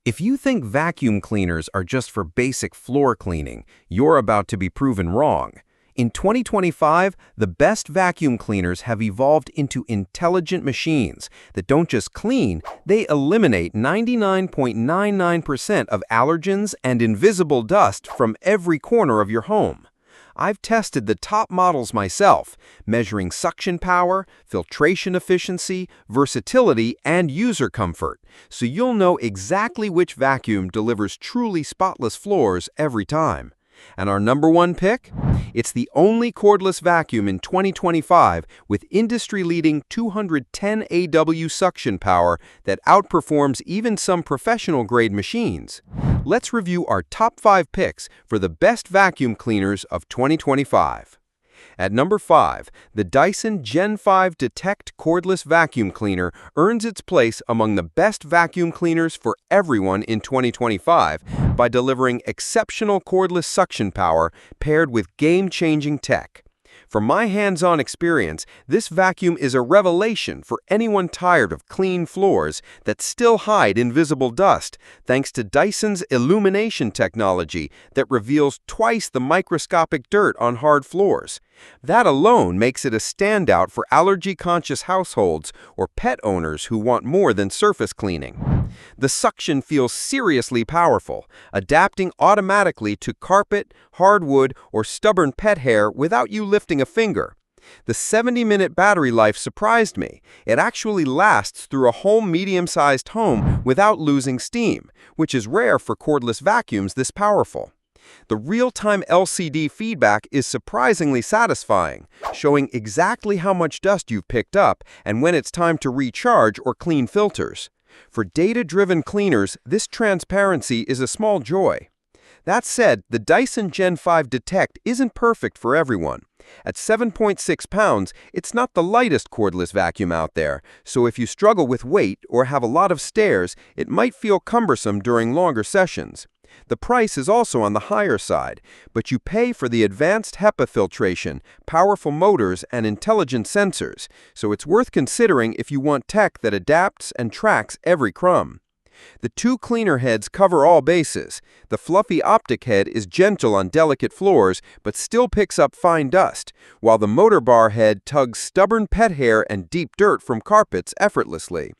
If you think vacuum cleaners are just for basic floor cleaning, you're about to be proven wrong. In 2025, the best vacuum cleaners have evolved into intelligent machines that don't just clean, they eliminate 99.99% of allergens and invisible dust from every corner of your home. I've tested the top models myself, measuring suction power, filtration efficiency, versatility, and user comfort, so you'll know exactly which vacuum delivers truly spotless floors every time. And our number one pick? It's the only cordless vacuum in 2025 with industry-leading 210 AW suction power that outperforms even some professional-grade machines. Let's review our top 5 picks for the best vacuum cleaners of 2025. At number 5, the Dyson Gen5detect Cordless Vacuum Cleaner earns its place among the best vacuum cleaners for everyone in 2025 by delivering exceptional cordless suction power paired with game-changing tech. From my hands-on experience, this vacuum is a revelation for anyone tired of clean floors that still hide invisible dust, thanks to Dyson's illumination technology that reveals twice the microscopic dirt on hard floors. That alone makes it a standout for allergy-conscious households or pet owners who want more than surface cleaning. The suction feels seriously powerful, adapting automatically to carpet, hardwood, or stubborn pet hair without you lifting a finger. The 70-minute battery life surprised me. It actually lasts through a whole medium-sized home without losing steam, which is rare for cordless vacuums this powerful. The real-time LCD feedback is surprisingly satisfying, showing exactly how much dust you've picked up and when it's time to recharge or clean filters. For data-driven cleaners, this transparency is a small joy. That said, the Dyson Gen5detect isn't perfect for everyone. At 7.6 pounds, it's not the lightest cordless vacuum out there, so if you struggle with weight or have a lot of stairs, it might feel cumbersome during longer sessions. The price is also on the higher side, but you pay for the advanced HEPA filtration, powerful motors, and intelligent sensors, so it's worth considering if you want tech that adapts and tracks every crumb. The two cleaner heads cover all bases. The fluffy optic head is gentle on delicate floors, but still picks up fine dust, while the motor bar head tugs stubborn pet hair and deep dirt from carpets effortlessly.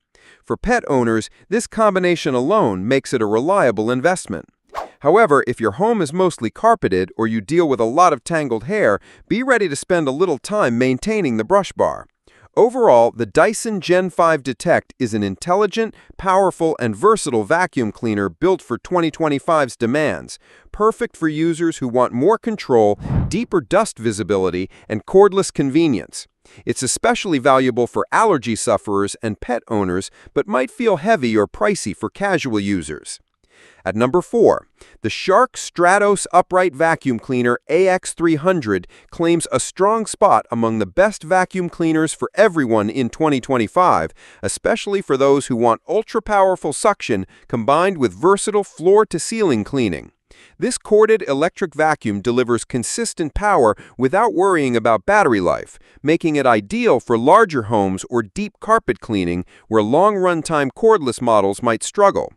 For pet owners, this combination alone makes it a reliable investment. However, if your home is mostly carpeted or you deal with a lot of tangled hair, be ready to spend a little time maintaining the brush bar. Overall, the Dyson Gen5detect is an intelligent, powerful, and versatile vacuum cleaner built for 2025's demands, perfect for users who want more control, deeper dust visibility, and cordless convenience. It's especially valuable for allergy sufferers and pet owners, but might feel heavy or pricey for casual users. At number 4, the Shark Stratos Upright Vacuum Cleaner AX300 claims a strong spot among the best vacuum cleaners for everyone in 2025, especially for those who want ultra-powerful suction combined with versatile floor-to-ceiling cleaning. This corded electric vacuum delivers consistent power without worrying about battery life, making it ideal for larger homes or deep carpet cleaning where long runtime cordless models might struggle.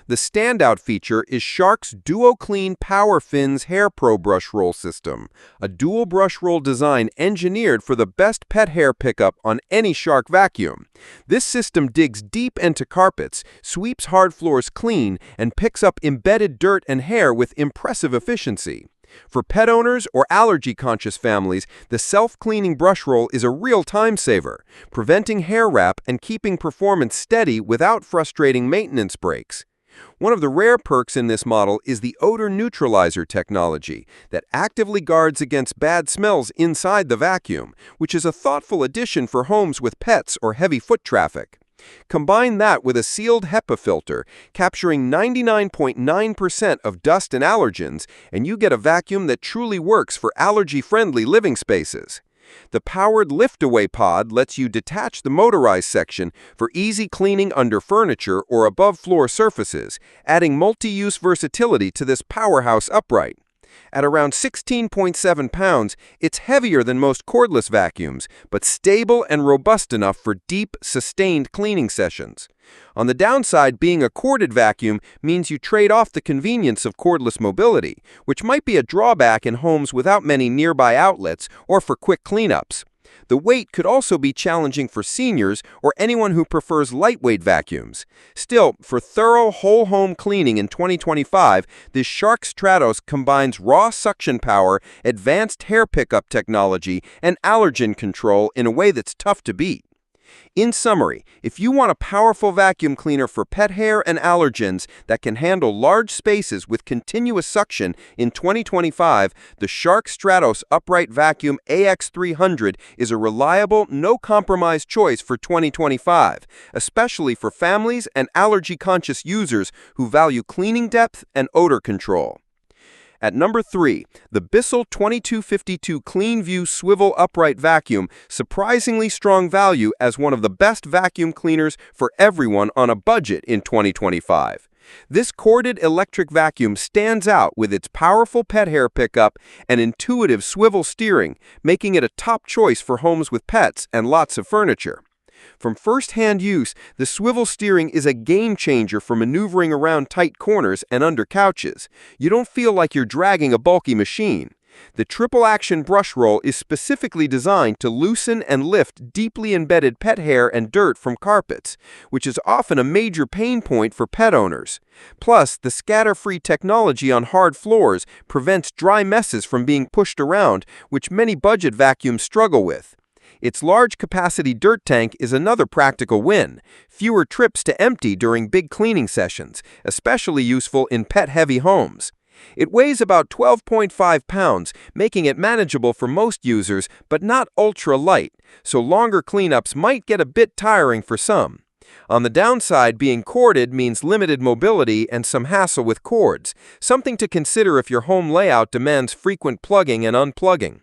The standout feature is Shark's DuoClean Power Fins Hair Pro Brush Roll System, a dual brush roll design engineered for the best pet hair pickup on any Shark vacuum. This system digs deep into carpets, sweeps hard floors clean, and picks up embedded dirt and hair with impressive efficiency. For pet owners or allergy-conscious families, the self-cleaning brush roll is a real time saver, preventing hair wrap and keeping performance steady without frustrating maintenance breaks. One of the rare perks in this model is the odor neutralizer technology that actively guards against bad smells inside the vacuum, which is a thoughtful addition for homes with pets or heavy foot traffic. Combine that with a sealed HEPA filter, capturing 99.9% of dust and allergens, and you get a vacuum that truly works for allergy-friendly living spaces. The powered lift-away pod lets you detach the motorized section for easy cleaning under furniture or above floor surfaces, adding multi-use versatility to this powerhouse upright. At around 16.7 pounds, it's heavier than most cordless vacuums, but stable and robust enough for deep, sustained cleaning sessions. On the downside, being a corded vacuum means you trade off the convenience of cordless mobility, which might be a drawback in homes without many nearby outlets or for quick cleanups. The weight could also be challenging for seniors or anyone who prefers lightweight vacuums. Still, for thorough whole-home cleaning in 2025, this Shark Stratos combines raw suction power, advanced hair pickup technology, and allergen control in a way that's tough to beat. In summary, if you want a powerful vacuum cleaner for pet hair and allergens that can handle large spaces with continuous suction in 2025, the Shark Stratos Upright Vacuum AX300 is a reliable, no-compromise choice for 2025, especially for families and allergy-conscious users who value cleaning depth and odor control. At number 3, the Bissell 2252 CleanView Swivel Upright Vacuum, surprisingly strong value as one of the best vacuum cleaners for everyone on a budget in 2025. This corded electric vacuum stands out with its powerful pet hair pickup and intuitive swivel steering, making it a top choice for homes with pets and lots of furniture. From first-hand use, the swivel steering is a game-changer for maneuvering around tight corners and under couches. You don't feel like you're dragging a bulky machine. The triple-action brush roll is specifically designed to loosen and lift deeply embedded pet hair and dirt from carpets, which is often a major pain point for pet owners. Plus, the scatter-free technology on hard floors prevents dry messes from being pushed around, which many budget vacuums struggle with. Its large-capacity dirt tank is another practical win. Fewer trips to empty during big cleaning sessions, especially useful in pet-heavy homes. It weighs about 12.5 pounds, making it manageable for most users, but not ultra-light, so longer cleanups might get a bit tiring for some. On the downside, being corded means limited mobility and some hassle with cords, something to consider if your home layout demands frequent plugging and unplugging.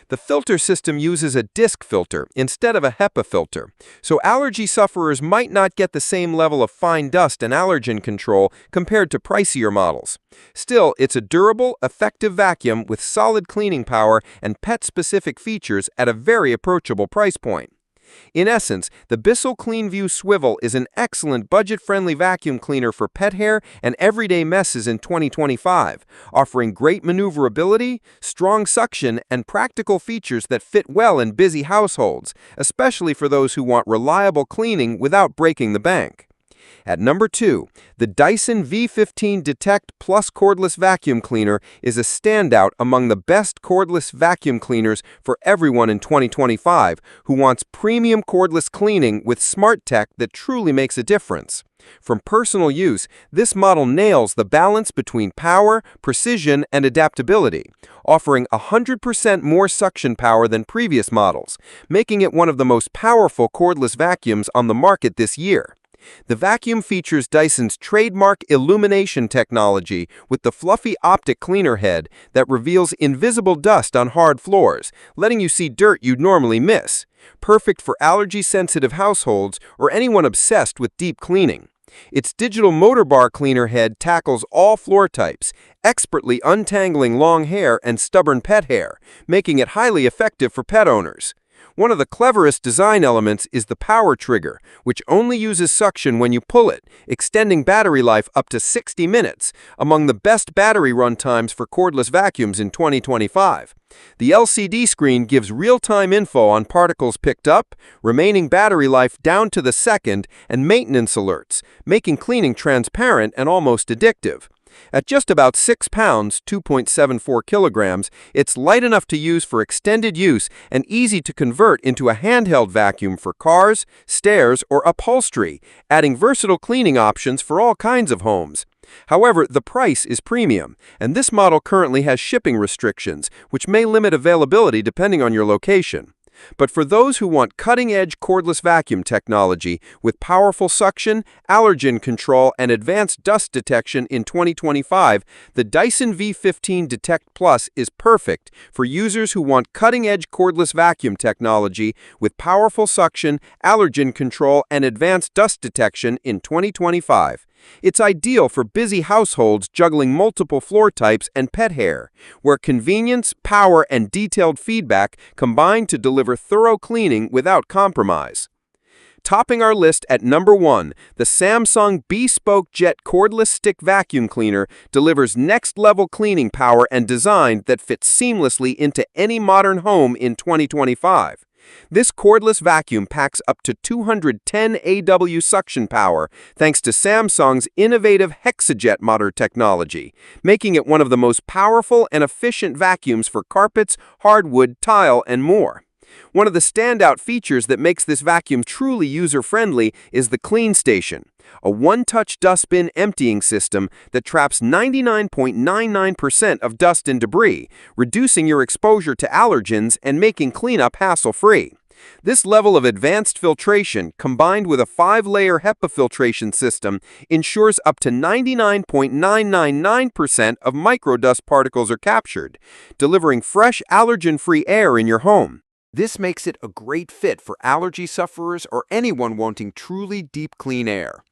The filter system uses a disc filter instead of a HEPA filter, so allergy sufferers might not get the same level of fine dust and allergen control compared to pricier models. Still, it's a durable, effective vacuum with solid cleaning power and pet-specific features at a very approachable price point. In essence, the Bissell CleanView Swivel is an excellent budget-friendly vacuum cleaner for pet hair and everyday messes in 2025, offering great maneuverability, strong suction, and practical features that fit well in busy households, especially for those who want reliable cleaning without breaking the bank. At number 2, the Dyson Gen5detect Cordless Vacuum Cleaner is a standout among the best cordless vacuum cleaners for everyone in 2025 who wants premium cordless cleaning with smart tech that truly makes a difference. From personal use, this model nails the balance between power, precision, and adaptability, offering 100% more suction power than previous models, making it one of the most powerful cordless vacuums on the market this year. The vacuum features Dyson's trademark illumination technology with the fluffy optic cleaner head that reveals invisible dust on hard floors, letting you see dirt you'd normally miss. Perfect for allergy-sensitive households or anyone obsessed with deep cleaning. Its digital motor bar cleaner head tackles all floor types, expertly untangling long hair and stubborn pet hair, making it highly effective for pet owners. One of the cleverest design elements is the power trigger, which only uses suction when you pull it, extending battery life up to 60 minutes, among the best battery run times for cordless vacuums in 2025. The LCD screen gives real-time info on particles picked up, remaining battery life down to the second, and maintenance alerts, making cleaning transparent and almost addictive. At just about 6 pounds, 2.74 kilograms, it's light enough to use for extended use and easy to convert into a handheld vacuum for cars, stairs, or upholstery, adding versatile cleaning options for all kinds of homes. However, the price is premium, and this model currently has shipping restrictions, which may limit availability depending on your location. But for those who want cutting-edge cordless vacuum technology with powerful suction, allergen control, and advanced dust detection in 2025, the Dyson Gen5detect Plus is perfect for users who want cutting-edge cordless vacuum technology with powerful suction, allergen control, and advanced dust detection in 2025. It's ideal for busy households juggling multiple floor types and pet hair, where convenience, power, and detailed feedback combine to deliver thorough cleaning without compromise. Topping our list at number 1, the Samsung Bespoke Jet Cordless Stick Vacuum Cleaner delivers next-level cleaning power and design that fits seamlessly into any modern home in 2025. This cordless vacuum packs up to 210 AW suction power thanks to Samsung's innovative Hexajet motor technology, making it one of the most powerful and efficient vacuums for carpets, hardwood, tile, and more. One of the standout features that makes this vacuum truly user-friendly is the Clean Station, a one-touch dustbin emptying system that traps 99.99% of dust and debris, reducing your exposure to allergens and making cleanup hassle-free. This level of advanced filtration, combined with a 5-layer HEPA filtration system, ensures up to 99.999% of microdust particles are captured, delivering fresh allergen-free air in your home. This makes it a great fit for allergy sufferers or anyone wanting truly deep clean air.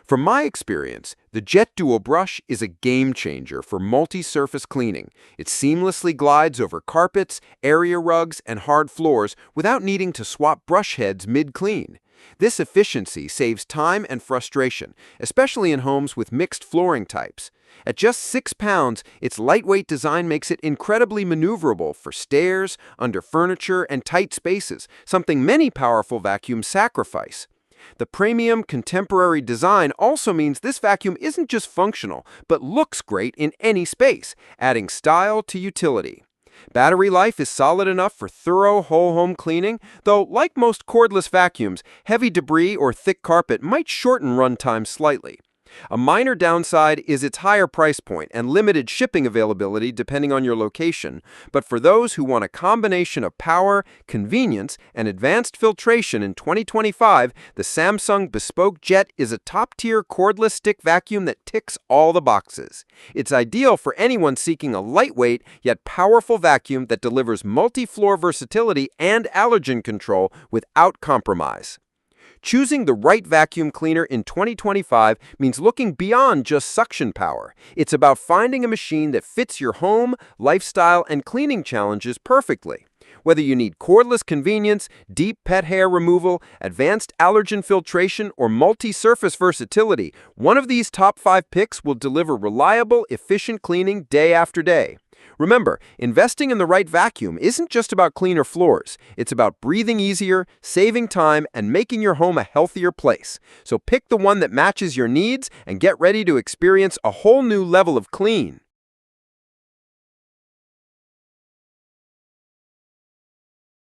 From my experience, the Jet Duo brush is a game changer for multi-surface cleaning. It seamlessly glides over carpets, area rugs, and hard floors without needing to swap brush heads mid-clean. This efficiency saves time and frustration, especially in homes with mixed flooring types. At just 6 pounds, its lightweight design makes it incredibly maneuverable for stairs, under furniture, and tight spaces, something many powerful vacuums sacrifice. The premium contemporary design also means this vacuum isn't just functional, but looks great in any space, adding style to utility. Battery life is solid enough for thorough whole-home cleaning, though like most cordless vacuums, heavy debris or thick carpet might shorten runtime slightly. A minor downside is its higher price point and limited shipping availability depending on your location, but for those who want a combination of power, convenience, and advanced filtration in 2025, the Samsung Bespoke Jet is a top-tier cordless stick vacuum that ticks all the boxes. It's ideal for anyone seeking a lightweight yet powerful vacuum that delivers multi-floor versatility and allergen control without compromise. Choosing the right vacuum cleaner in 2025 means looking beyond just suction power. It's about finding a machine that fits your home, lifestyle, and cleaning challenges perfectly. Whether you need cordless convenience, deep pet hair removal, advanced allergen filtration, or multi-surface versatility, one of these top 5 picks will deliver reliable, efficient cleaning day after day. Remember, investing in the right vacuum isn't just about cleaner floors. It's about breathing easier, saving time, and making your home a healthier place. So pick the one that matches your needs and get ready to experience a whole new level of clean.